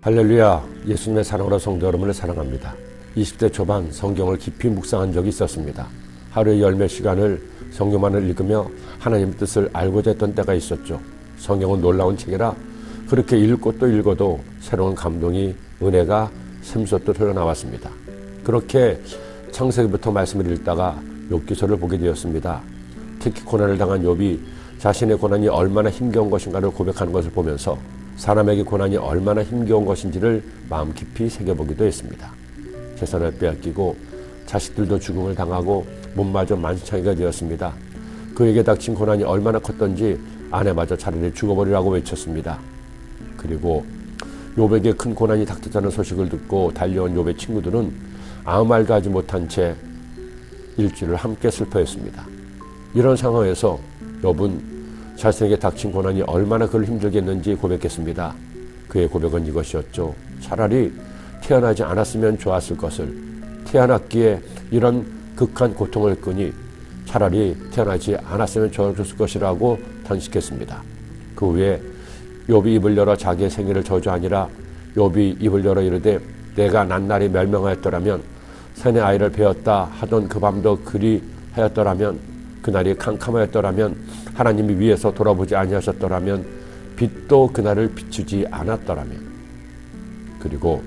할렐루야, 예수님의 사랑으로 성도 여러분을 사랑합니다. 20대 초반 성경을 깊이 묵상한 적이 있었습니다. 하루에 10몇 시간을 성경만을 읽으며 하나님의 뜻을 알고자 했던 때가 있었죠. 성경은 놀라운 책이라 그렇게 읽고 또 읽어도 새로운 감동이, 은혜가 샘솟듯 흘러나왔습니다. 그렇게 창세기부터 말씀을 읽다가 욥기서를 보게 되었습니다. 특히 고난을 당한 욥이 자신의 고난이 얼마나 힘겨운 것인가를 고백하는 것을 보면서 사람에게 고난이 얼마나 힘겨운 것인지를 마음 깊이 새겨보기도 했습니다. 재산을 빼앗기고 자식들도 죽음을 당하고 몸마저 만신창이가 되었습니다. 그에게 닥친 고난이 얼마나 컸던지 아내마저 차라리 죽어버리라고 외쳤습니다. 그리고 욥에게 큰 고난이 닥쳤다는 소식을 듣고 달려온 욥의 친구들은 아무 말도 하지 못한 채 일주일을 함께 슬퍼했습니다. 이런 상황에서 욥은 자신에게 닥친 고난이 얼마나 그를 힘들게 했는지 고백했습니다. 그의 고백은 이것이었죠. 차라리 태어나지 않았으면 좋았을 것을, 태어났기에 이런 극한 고통을 끄니 차라리 태어나지 않았으면 좋았을 것이라고 단식했습니다. 그 후에 욥이 입을 열어 자기의 생일을 저주하니라. 욥이 입을 열어 이르되 내가 난날이 멸명하였더라면 산의 아이를 베었다 하던 그 밤도 그리 하였더라면, 그날이 캄캄하였더라면, 하나님이 위에서 돌아보지 아니하셨더라면, 빛도 그날을 비추지 않았더라면. 그리고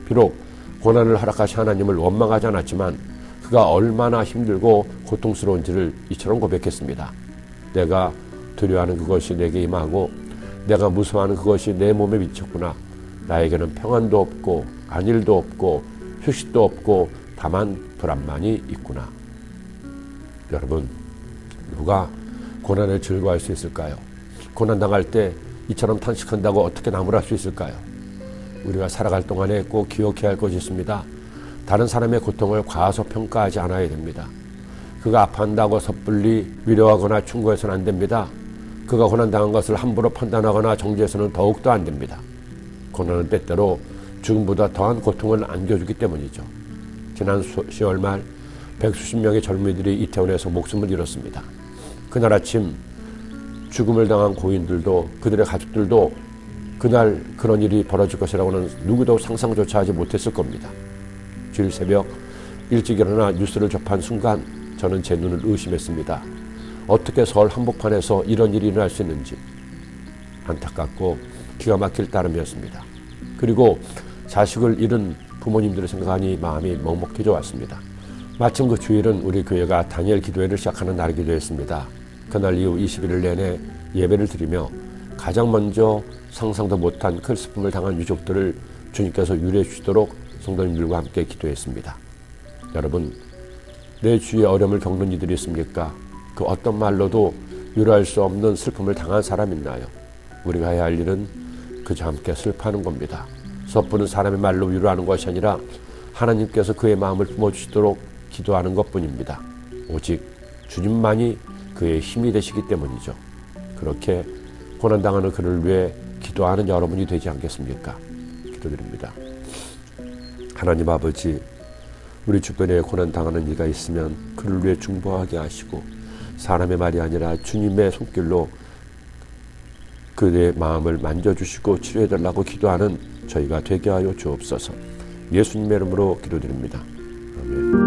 비록 고난을 허락하신 하나님을 원망하지 않았지만 그가 얼마나 힘들고 고통스러운지를 이처럼 고백했습니다. 내가 두려워하는 그것이 내게 임하고 내가 무서워하는 그것이 내 몸에 미쳤구나. 나에게는 평안도 없고 안일도 없고 휴식도 없고 다만 불안만이 있구나. 여러분, 누가 고난을 즐거워할 수 있을까요? 고난당할 때 이처럼 탄식한다고 어떻게 나무랄 수 있을까요? 우리가 살아갈 동안에 꼭 기억해야 할 것이 있습니다. 다른 사람의 고통을 과소평가하지 않아야 됩니다. 그가 아파한다고 섣불리 위로하거나 충고해서는 안 됩니다. 그가 고난당한 것을 함부로 판단하거나 정죄해서는 더욱더 안 됩니다. 고난은 때때로 죽음보다 더한 고통을 안겨주기 때문이죠. 지난 10월 말 100수십 명의 젊은이들이 이태원에서 목숨을 잃었습니다. 그날 아침 죽음을 당한 고인들도 그들의 가족들도 그날 그런 일이 벌어질 것이라고는 누구도 상상조차 하지 못했을 겁니다. 주일 새벽 일찍 일어나 뉴스를 접한 순간 저는 제 눈을 의심했습니다. 어떻게 서울 한복판에서 이런 일이 일어날 수 있는지. 안타깝고 기가 막힐 따름이었습니다. 그리고 자식을 잃은 부모님들을 생각하니 마음이 먹먹해져 왔습니다. 마침 그 주일은 우리 교회가 다니엘 기도회를 시작하는 날이기도 했습니다. 그날 이후 21일 내내 예배를 드리며 가장 먼저 상상도 못한 큰 슬픔을 당한 유족들을 주님께서 유래해 주시도록 성도님들과 함께 기도했습니다. 여러분, 내 주위에 어려움을 겪는 이들이 있습니까? 그 어떤 말로도 위로할 수 없는 슬픔을 당한 사람이 있나요? 우리가 해야 할 일은 그저 함께 슬퍼하는 겁니다. 섣부른 사람의 말로 위로하는 것이 아니라 하나님께서 그의 마음을 품어주시도록 기도하는 것뿐입니다. 오직 주님만이 그의 힘이 되시기 때문이죠. 그렇게 고난당하는 그를 위해 기도하는 여러분이 되지 않겠습니까? 기도드립니다. 하나님 아버지, 우리 주변에 고난당하는 이가 있으면 그를 위해 중보하게 하시고 사람의 말이 아니라 주님의 손길로 그의 마음을 만져주시고 치료해달라고 기도하는 저희가 되게 하여 주옵소서. 예수님의 이름으로 기도드립니다. 아멘.